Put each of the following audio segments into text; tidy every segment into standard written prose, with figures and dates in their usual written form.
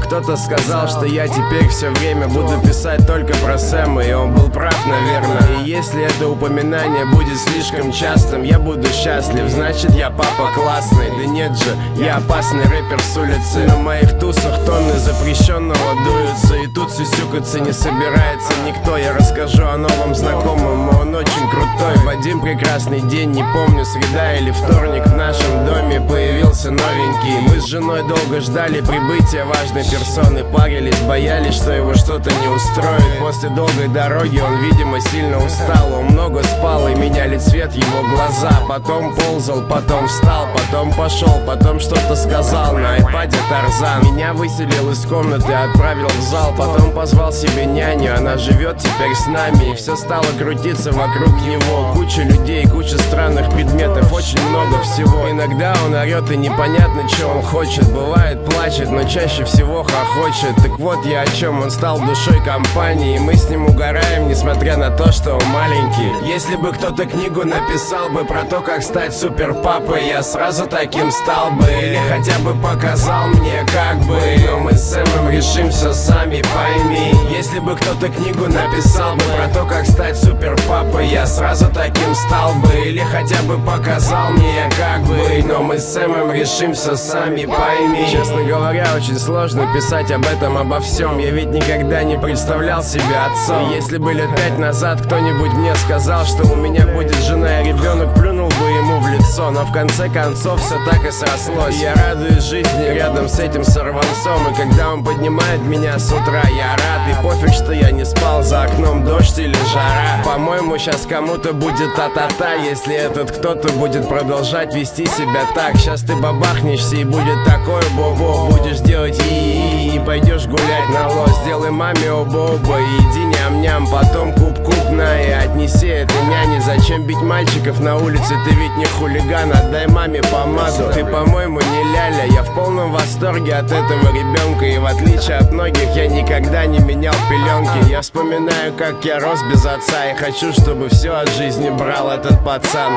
Кто-то сказал, что я теперь все время буду писать только про Сэма, и он был прав, наверное. И если это упоминание будет слишком частым, я буду счастлив, значит я папа классный. Да нет же, я опасный рэпер с улицы. На моих тусах тонны запрещенного дуются, и тут сюсюкаться не собирается никто. Я расскажу о новом знакомом, он очень крутой. В один прекрасный день, не помню, среда или вторник, в нашем доме появился новенький. Мы с женой долго ждали прибытия важной персоны, парились, боялись, что его что-то не устроит. После долгой дороги он, видимо, сильно устал. Он много спал, и меняли цвет его глаза. Потом ползал, потом встал, потом пошел, потом что-то сказал на айпаде Тарзан. Меня выселил из комнаты, отправил в зал, потом позвал себе няню, она живет теперь с нами. И все стало крутиться вокруг него. Куча людей, куча странных предметов, очень много всего. Иногда он орет, и непонятно, что он хочет. Бывает, плачет, но чаще всего хохочет. Так вот я о чем, он стал душой компании, и мы с ним угораем, несмотря на то, что он маленький. Если бы кто-то книгу написал бы про то, как стать супер папой, я сразу таким стал бы. Или хотя бы показал мне, как бы. Но мы с Сэмом решим все сами, пойми. Если бы кто-то книгу написал бы про то, как стать супер папой, я сразу таким стал бы. Или хотя бы показал мне, как бы. Но мы с Сэмом решим все сами, пойми. Честно говоря, очень сложно писать об этом, обо всем. Я ведь никогда не представлял себя отцом. И если бы лет 5 назад кто-нибудь мне сказал, что у меня будет жена и ребенок, плюнул бы ему в лицо. Но в конце концов все так и срослось. И я радуюсь жизни рядом с этим сорванцом. И когда он поднимает меня с утра, я рад. И пофиг, что я не спал, за окном дождь или жара. По-моему, сейчас кому-то будет та-та-та, если этот кто-то будет продолжать вести себя так. Сейчас ты бабахнешься, и будет такое бобо. Будешь делать и пойдешь гулять на лос. Сделай маме оба-оба и иди ням-ням. Потом куп-куп на и отнеси это няне. Зачем бить мальчиков на улице? Ты ведь не хулиган, отдай маме помаду. Ты, по-моему, не ляля. Я в полном восторге от этого ребенка. И в отличие от многих, я никогда не менял пеленки. Я вспоминаю, как я рос без отца, и хочу, чтобы все от жизни брал этот пацан.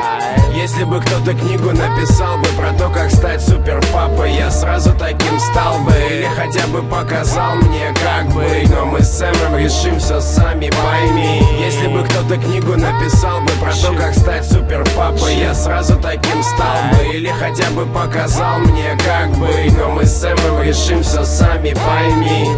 Если бы кто-то книгу написал бы про то, как стать супер папой, я сразу таким стал бы. Или хотя бы показал мне, как бы. Но мы с Сэмом решим все сами, пойми. Если бы кто-то книгу написал бы про то, как стать супер папой, я сразу таким стал бы. Или хотя бы показал мне, как бы. Но мы с Сэмом решим все сами, пойми.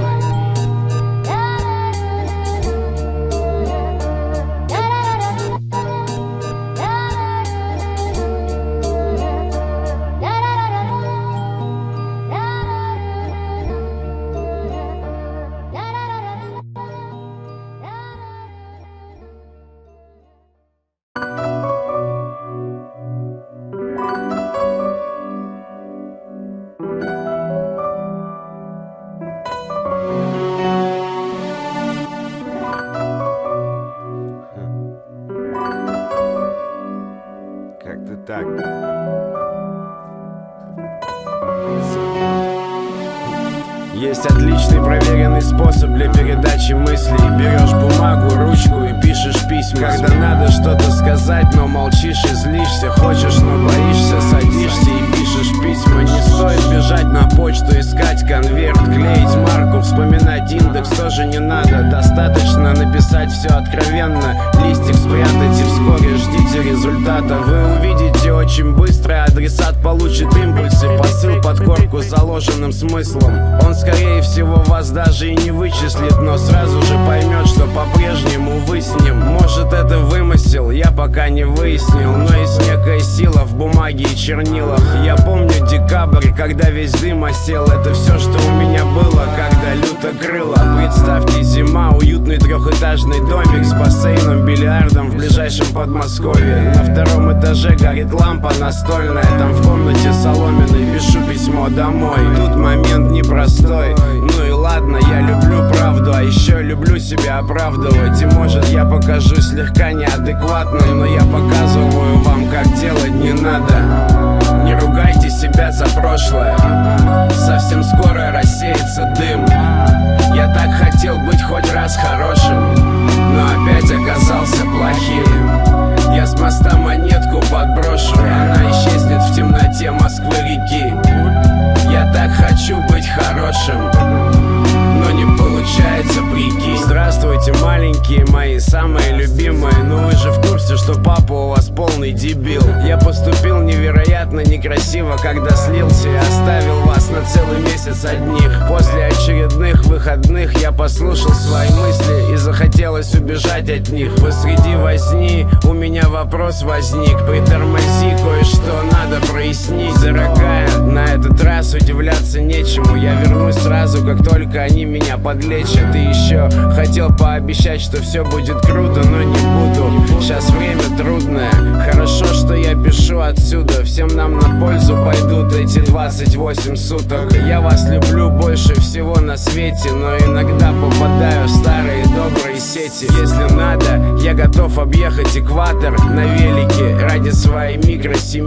Как-то так. Есть отличный проверенный способ для передачи мыслей. Берешь бумагу, ручку и пишешь письма. Когда надо что-то сказать, но молчишь и злишься. Хочешь, но боишься, садишься и пишешь письма. Не стоит бежать на почту, искать конверт, клеить марку, вспоминать индекс тоже не надо. Достаточно написать все откровенно, листик спрятать и вскоре ждите результата. Вы увидите очень быстро, адресат получит импульсы, посыл под корку с заложенным смыслом. Он скорее всего вас даже и не вычислит, но сразу же поймет, что по-прежнему вы с ним. Может, это вымысел, я пока не выяснил, но есть некая сила в бумаге и чернилах. Я помню декабрь, когда весь дым осел. Это все, что у меня было, когда люто крыло. Представьте, зима, уютный трехэтажный домик с бассейном, бильярдом в ближайшем Подмосковье. На втором этаже горит лампа настольная, там в комнате соломенной пишу письмо домой. Тут момент непростой, ну и ладно, я люблю правду, а еще люблю себя оправдывать. И может я покажу слегка неадекватным, но я показываю вам, как делать не надо. Не ругайте себя за прошлое, совсем скоро рассеется дым. Я так хотел быть хоть раз хорошим, Маленькие мои, самые любимые. Ну вы же в курсе, что папа у вас полный дебил. Я поступил невероятно некрасиво, когда слился и оставил вас на целый месяц одних. После очередных выходных я послушал свои мысли и захотелось убежать от них. Посреди возни у меня вопрос возник: притормози, кое-что надо прояснить. Дорогая, на этот раз удивляться нечему. Я вернусь сразу, как только они меня подлечат. И еще хотел пообещать, что все будет круто, но не буду. Сейчас время трудное. Хорошо, что я пишу отсюда. Всем нам на пользу пойдут эти 28 суток. Я вас люблю больше всего на свете, но иногда попадаю в старые добрые сети. Если надо, я готов объехать экватор на велике ради своей микросемьи.